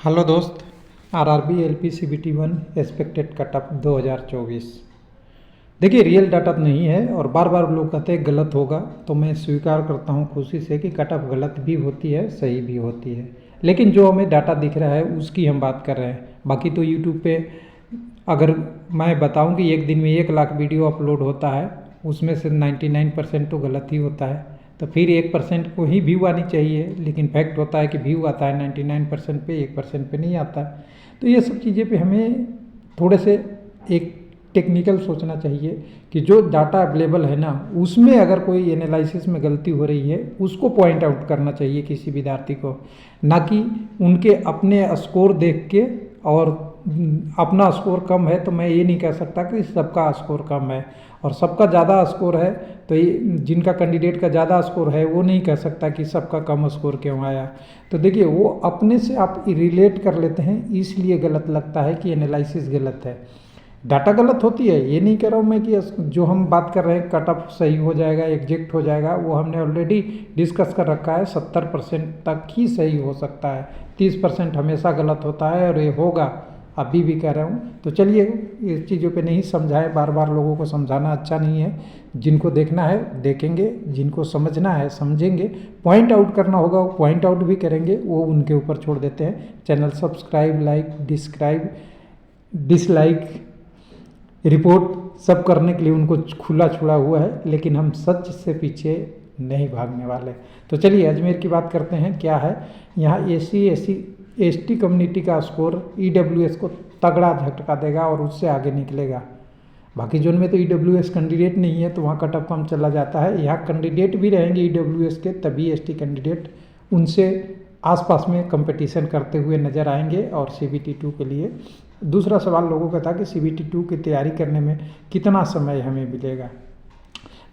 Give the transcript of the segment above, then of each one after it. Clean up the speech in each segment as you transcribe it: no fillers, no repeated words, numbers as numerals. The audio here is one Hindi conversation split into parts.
हेलो दोस्त। RRB LP CBT 1 expected cutoff 2024। देखिए, रियल डाटा तो नहीं है और बार बार लोग कहते हैं गलत होगा, तो मैं स्वीकार करता हूं खुशी से कि कटअप गलत भी होती है, सही भी होती है। लेकिन जो हमें डाटा दिख रहा है उसकी हम बात कर रहे हैं। बाकी तो यूट्यूब पे अगर मैं बताऊं कि एक दिन में 1 लाख वीडियो अपलोड होता है, उसमें से 99% तो गलत ही होता है। तो फिर 1% को ही व्यू आनी चाहिए, लेकिन फैक्ट होता है कि व्यू आता है 99% पे, 1% पे नहीं आता। तो ये सब चीज़ें पे हमें थोड़े से एक टेक्निकल सोचना चाहिए कि जो डाटा अवेलेबल है ना, उसमें अगर कोई एनालिसिस में गलती हो रही है उसको पॉइंट आउट करना चाहिए किसी विद्यार्थी को, ना कि उनके अपने स्कोर देख के। और अपना स्कोर कम है तो मैं ये नहीं कह सकता कि सबका स्कोर कम है, और सबका ज़्यादा स्कोर है तो ये जिनका कैंडिडेट का ज़्यादा स्कोर है वो नहीं कह सकता कि सबका कम स्कोर क्यों आया। तो देखिए, वो अपने से आप रिलेट कर लेते हैं, इसलिए गलत लगता है कि एनालिसिस गलत है। डाटा गलत होती है, ये नहीं कह रहा हूँ मैं कि जो हम बात कर रहे हैं कट ऑफ सही हो जाएगा, एग्जैक्ट हो जाएगा, वो हमने ऑलरेडी डिस्कस कर रखा है। 70% तक ही सही हो सकता है, 30% हमेशा गलत होता है, और ये होगा, अभी भी कह रहा हूँ। तो चलिए, इस चीज़ों पे नहीं समझाएं, बार बार लोगों को समझाना अच्छा नहीं है। जिनको देखना है देखेंगे, जिनको समझना है समझेंगे, पॉइंट आउट करना होगा वो पॉइंट आउट भी करेंगे, वो उनके ऊपर छोड़ देते हैं। Channel subscribe, like, dislike, report सब करने के लिए उनको खुला छुड़ा हुआ है, लेकिन हम सच से पीछे नहीं भागने वाले। तो चलिए अजमेर की बात करते हैं। क्या है यहाँ, SC/ST कम्युनिटी का स्कोर EWS को तगड़ा झटका देगा और उससे आगे निकलेगा। बाकी जोन में तो EWS कैंडिडेट नहीं है, तो वहाँ कटअप कम चला जाता है। यहाँ कैंडिडेट भी रहेंगे EWS के, तभी ST कैंडिडेट उनसे आसपास में कंपटीशन करते हुए नज़र आएंगे। और CBT 2 के लिए दूसरा सवाल लोगों का था कि CBT 2 की तैयारी करने में कितना समय हमें मिलेगा।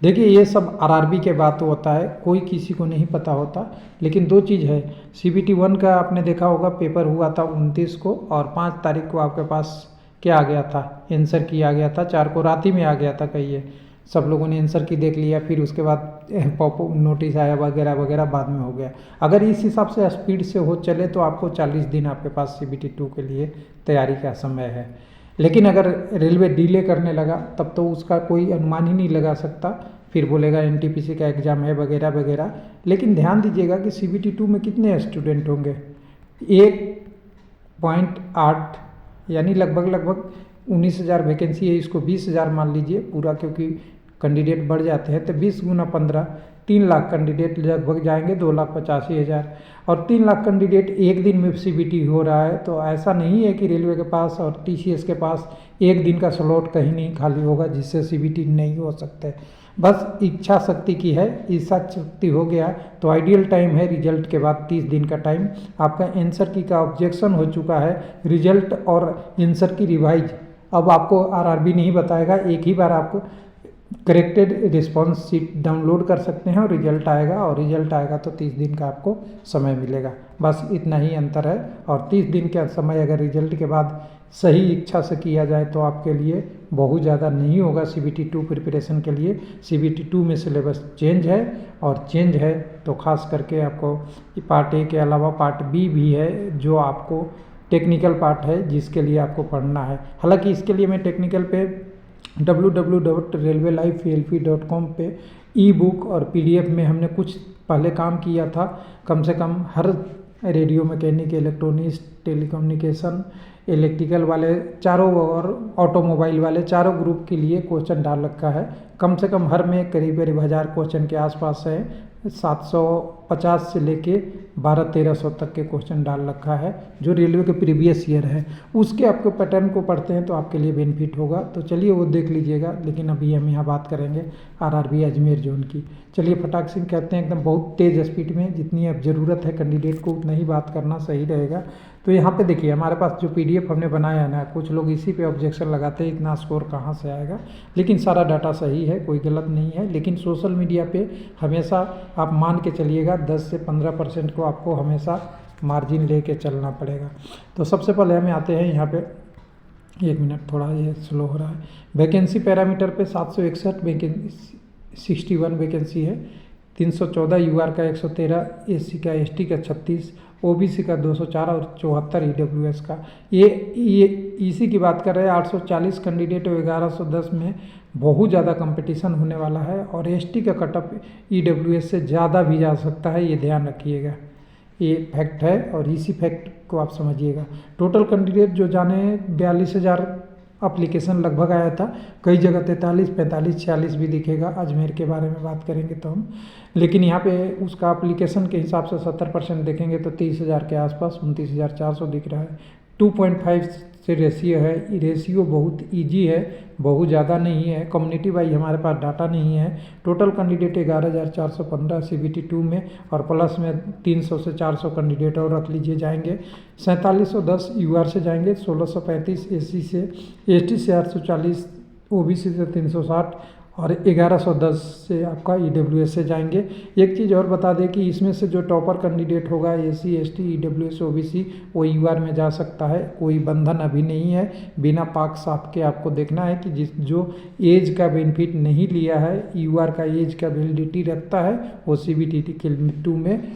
देखिए, ये सब आरआरबी के बात होता है, कोई किसी को नहीं पता होता। लेकिन दो चीज़ है, CBT 1 का आपने देखा होगा, पेपर हुआ था 29 को, और 5 तारीख को आपके पास क्या आ गया था, आंसर की आ गया था। 4 को रात ही में आ गया था। कहिए सब लोगों ने आंसर की देख लिया, फिर उसके बाद पॉप नोटिस आया वगैरह वगैरह, बाद में हो गया। अगर इस हिसाब से स्पीड से हो चले तो आपको 40 दिन आपके पास CBT 2 के लिए तैयारी का समय है। लेकिन अगर रेलवे डिले करने लगा तब तो उसका कोई अनुमान ही नहीं लगा सकता, फिर बोलेगा NTPC का एग्ज़ाम है वगैरह वगैरह। लेकिन ध्यान दीजिएगा कि CBT 2 में कितने स्टूडेंट होंगे, 1.8 यानी लगभग 19,000 वैकेंसी है। इसको 20,000 मान लीजिए पूरा, क्योंकि कैंडिडेट बढ़ जाते हैं। तो 20 गुना 15, 3 लाख कैंडिडेट लगभग जाएंगे, 2,85,000। और 3 लाख कैंडिडेट एक दिन में CBT हो रहा है, तो ऐसा नहीं है कि रेलवे के पास और TCS के पास एक दिन का स्लॉट कहीं नहीं खाली होगा जिससे CBT नहीं हो सकते। बस इच्छा शक्ति की है, इच्छा शक्ति हो गया तो आइडियल टाइम है रिजल्ट के बाद 30 दिन का टाइम। आपका आंसर की का ऑब्जेक्शन हो चुका है, रिजल्ट और आंसर की रिवाइज अब आपको आरआरबी नहीं बताएगा, एक ही बार आपको करेक्टेड रिस्पॉन्स शीट डाउनलोड कर सकते हैं और रिजल्ट आएगा, और रिजल्ट आएगा तो 30 दिन का आपको समय मिलेगा। बस इतना ही अंतर है। और 30 दिन का समय अगर रिजल्ट के बाद सही इच्छा से किया जाए तो आपके लिए बहुत ज़्यादा नहीं होगा CBT 2 प्रिपरेशन के लिए। CBT 2 में सिलेबस चेंज है, और चेंज है तो खास करके आपको पार्ट A के अलावा पार्ट B भी है, जो आपको टेक्निकल पार्ट है जिसके लिए आपको पढ़ना है। हालांकि इसके लिए मैं टेक्निकल पे www.railwaylifelp.com पे ई-बुक और PDF में हमने कुछ पहले काम किया था। कम से कम हर radio mechanic, electronics, telecommunication, electrical वाले चारों और ऑटोमोबाइल वाले चारों ग्रुप के लिए क्वेश्चन डाल रखा है। कम से कम हर में करीब 1000 क्वेश्चन के आसपास है। 750 से लेके 1200-1300 तक के क्वेश्चन डाल रखा है, जो रेलवे के प्रीवियस ईयर है। उसके आपको पैटर्न को पढ़ते हैं तो आपके लिए बेनिफिट होगा। तो चलिए वो देख लीजिएगा। लेकिन अभी हम यहाँ बात करेंगे आरआरबी अजमेर जोन की। चलिए फटाक से कहते हैं एकदम बहुत तेज़ स्पीड में, जितनी अब ज़रूरत है कैंडिडेट को उतना ही बात करना सही रहेगा। तो यहाँ पे देखिए, हमारे पास जो PDF हमने बनाया है ना, कुछ लोग इसी पे ऑब्जेक्शन लगाते हैं इतना स्कोर कहाँ से आएगा। लेकिन सारा डाटा सही है, कोई गलत नहीं है। लेकिन सोशल मीडिया पे हमेशा आप मान के चलिएगा 10 से 15% को आपको हमेशा मार्जिन लेके चलना पड़ेगा। तो सबसे पहले हमें आते हैं यहाँ पे, 1 मिनट थोड़ा ये स्लो हो रहा है। वैकेंसी पैरामीटर पे 761 वैकेंसी, 61 वैकेंसी है। 314 यूआर का 113, एससी का एसटी का 36, ओबीसी का 204 और 74 ईडब्ल्यूएस का। ये इसी की बात कर रहे हैं। 840 कैंडिडेट और 1110 में बहुत ज़्यादा कंपटीशन होने वाला है और एसटी का कटअप ईडब्ल्यूएस से ज़्यादा भी जा सकता है, ये ध्यान रखिएगा। ये फैक्ट है और इसी फैक्ट को आप समझिएगा। टोटल कैंडिडेट जो जाने 42,000 एप्लीकेशन लगभग आया था, कई जगह 43, 45, 46 भी दिखेगा। अजमेर के बारे में बात करेंगे तो हम, लेकिन यहाँ पे उसका एप्लीकेशन के हिसाब से 70% देखेंगे तो 30,000 के आसपास 29,400 दिख रहा है। 2.5 से रेशियो है। ये रेशियो बहुत इजी है, बहुत ज़्यादा नहीं है। कम्युनिटी वाइज हमारे पास डाटा नहीं है। टोटल कैंडिडेट 11,415 CBT 2 में और प्लस में 300 से 400 कैंडिडेट और रख लीजिए जाएंगे। 4710 यूआर से जाएंगे, 1635 एससी से, एसटी से 840, ओबीसी से 360 और 1110 से आपका ईडब्ल्यूएस से जाएंगे। एक चीज़ और बता दें कि इसमें से जो टॉपर कैंडिडेट होगा एससी, एसटी, ईडब्ल्यूएस, ओबीसी, वो यूआर में जा सकता है। कोई बंधन अभी नहीं है। बिना पाक साफ के आपको देखना है कि जो एज का बेनिफिट नहीं लिया है, यूआर का एज का वैलिडिटी रखता है, वो CBT के 2 में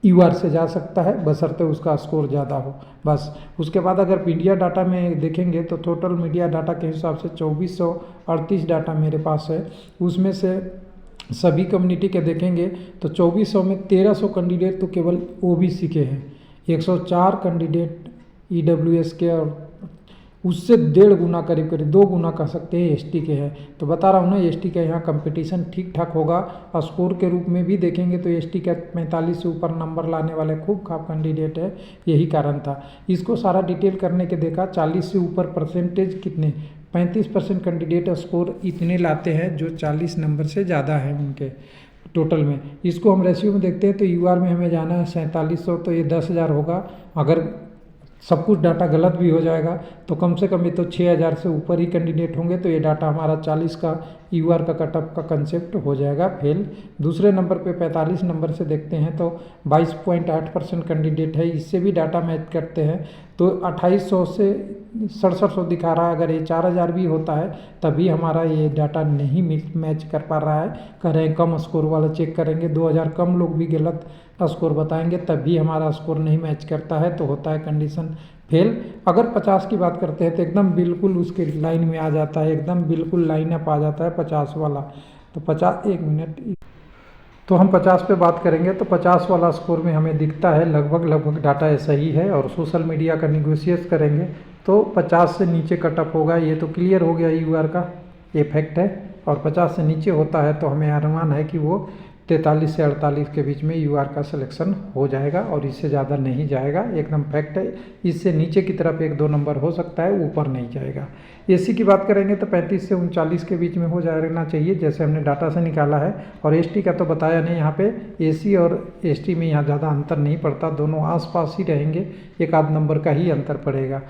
यूआर से जा सकता है, बशर्ते उसका स्कोर ज़्यादा हो। बस उसके बाद अगर मीडिया डाटा में देखेंगे तो टोटल मीडिया डाटा के हिसाब से 2438 डाटा मेरे पास है। उसमें से सभी कम्युनिटी के देखेंगे तो 2400 में 1300 कैंडिडेट तो केवल ओबीसी के हैं, 104 कैंडिडेट ईडब्ल्यूएस के और उससे 1.5 गुना करीब 2 गुना कह सकते हैं एसटी के हैं। तो बता रहा हूँ ना, एसटी का यहाँ कंपटीशन ठीक ठाक होगा। स्कोर के रूप में भी देखेंगे तो एसटी का 45 से ऊपर नंबर लाने वाले खूब खाब कैंडिडेट है, यही कारण था। इसको सारा डिटेल करने के देखा, 40 से ऊपर परसेंटेज कितने 35% कैंडिडेट स्कोर इतने लाते हैं जो 40 नंबर से ज़्यादा है उनके टोटल में। इसको हम रेशियो में देखते हैं तो यूआर में हमें जाना है 4700, तो ये 10,000 होगा। अगर सब कुछ डाटा गलत भी हो जाएगा तो कम से कम ये तो 6,000 से ऊपर ही कैंडिडेट होंगे, तो ये डाटा हमारा 40 का यूआर का कटअप का कंसेप्ट हो जाएगा फेल। दूसरे नंबर पे 45 नंबर से देखते हैं तो 22.8% कैंडिडेट है, इससे भी डाटा मैच करते हैं तो 2800 से 6700 दिखा रहा है। अगर ये 4,000 भी होता है तभी हमारा ये डाटा नहीं मैच कर पा रहा है। कह रहे हैं कम स्कोर वाला चेक करेंगे, 2,000 कम लोग भी गलत स्कोर बताएंगे तभी हमारा स्कोर नहीं मैच करता है, तो होता है कंडीशन फेल। अगर 50 की बात करते हैं तो एकदम बिल्कुल उसके लाइन में आ जाता है, एकदम बिल्कुल लाइन अप आ जाता है 50 वाला। तो 50, एक मिनट, तो हम 50 पे बात करेंगे तो 50 वाला स्कोर में हमें दिखता है लगभग डाटा सही है। और सोशल मीडिया का निगोशिएट करेंगे तो 50 से नीचे कटअप होगा, ये तो क्लियर हो गया यूआर का, ये फैक्ट है। और 50 से नीचे होता है तो हमें अनुमान है कि वो 43 से 48 के बीच में यूआर का सिलेक्शन हो जाएगा और इससे ज़्यादा नहीं जाएगा, एकदम फैक्ट है। इससे नीचे की तरफ 1-2 नंबर हो सकता है, ऊपर नहीं जाएगा। एससी की बात करेंगे तो 35 से 39 के बीच में हो जाना चाहिए, जैसे हमने डाटा से निकाला है। और एसटी का तो बताया नहीं, यहाँ पे एससी और एसटी में यहाँ ज़्यादा अंतर नहीं पड़ता, दोनों आसपास ही रहेंगे, 1-8 नंबर का ही अंतर पड़ेगा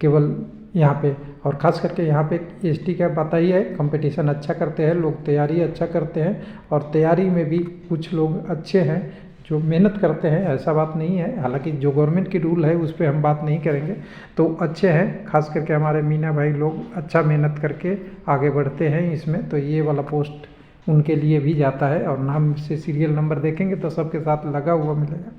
केवल यहाँ पे। और ख़ास करके यहाँ पे एसटी का पता ही है, कंपटीशन अच्छा करते हैं लोग, तैयारी अच्छा करते हैं और तैयारी में भी कुछ लोग अच्छे हैं जो मेहनत करते हैं, ऐसा बात नहीं है। हालांकि जो गवर्नमेंट की रूल है उस पर हम बात नहीं करेंगे, तो अच्छे हैं। खास करके हमारे मीना भाई लोग अच्छा मेहनत करके आगे बढ़ते हैं इसमें, तो ये वाला पोस्ट उनके लिए भी जाता है। और नाम से सीरियल नंबर देखेंगे तो सबके साथ लगा हुआ मिलेगा।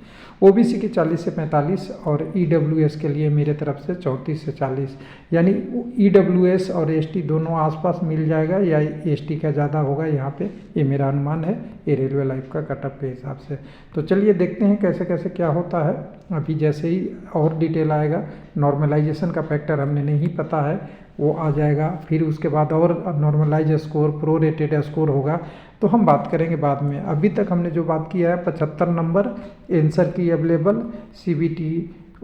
ओबीसी की 40 से 45 और ईडब्ल्यूएस के लिए मेरे तरफ से 34 से 40, यानी ईडब्ल्यूएस और एसटी दोनों आसपास मिल जाएगा या एसटी का ज़्यादा होगा यहाँ पे, ये मेरा अनुमान है, ये रेलवे लाइफ का कटअप के हिसाब से। तो चलिए देखते हैं कैसे कैसे क्या होता है। अभी जैसे ही और डिटेल आएगा, नॉर्मलाइजेशन का फैक्टर हमने नहीं पता है, वो आ जाएगा। फिर उसके बाद और नॉर्मलाइज स्कोर, प्रोरेटेड स्कोर होगा, तो हम बात करेंगे बाद में। अभी तक हमने जो बात किया है 75 नंबर आंसर की अवेलेबल, CBT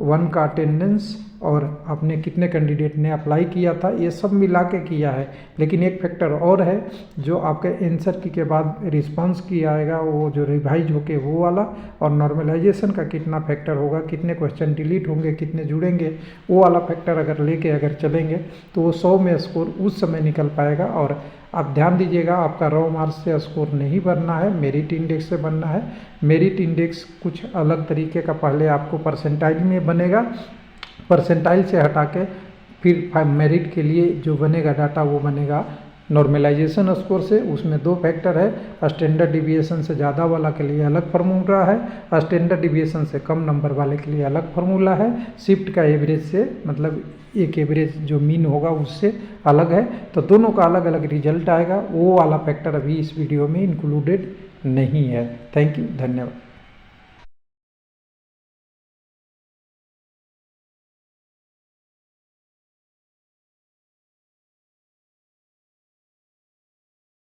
1 का अटेंडेंस और आपने कितने कैंडिडेट ने अप्लाई किया था, ये सब मिला के किया है। लेकिन एक फैक्टर और है, जो आपके आंसर की के बाद रिस्पांस की आएगा, वो जो रिवाइज होके वो वाला, और नॉर्मलाइजेशन का कितना फैक्टर होगा, कितने क्वेश्चन डिलीट होंगे, कितने जुड़ेंगे, वो वाला फैक्टर अगर चलेंगे तो वो 100 में स्कोर उस समय निकल पाएगा। और आप ध्यान दीजिएगा, आपका रॉ मार्क्स से स्कोर नहीं बनना है, मेरिट इंडेक्स से बनना है। मेरिट इंडेक्स कुछ अलग तरीके का, पहले आपको परसेंटाइल में बनेगा, परसेंटाइल से हटा के फिर मेरिट के लिए जो बनेगा डाटा वो बनेगा नॉर्मलाइजेशन स्कोर से, उसमें 2 फैक्टर है। स्टैंडर्ड डिविएशन से ज़्यादा वाला के लिए अलग फार्मूला है, स्टैंडर्ड डिविएशन से कम नंबर वाले के लिए अलग फार्मूला है। शिफ्ट का एवरेज से मतलब एक एवरेज जो मीन होगा उससे अलग है। तो दोनों का अलग अलग रिजल्ट आएगा, वो वाला फैक्टर अभी इस वीडियो में इंक्लूडेड नहीं है। थैंक यू, धन्यवाद।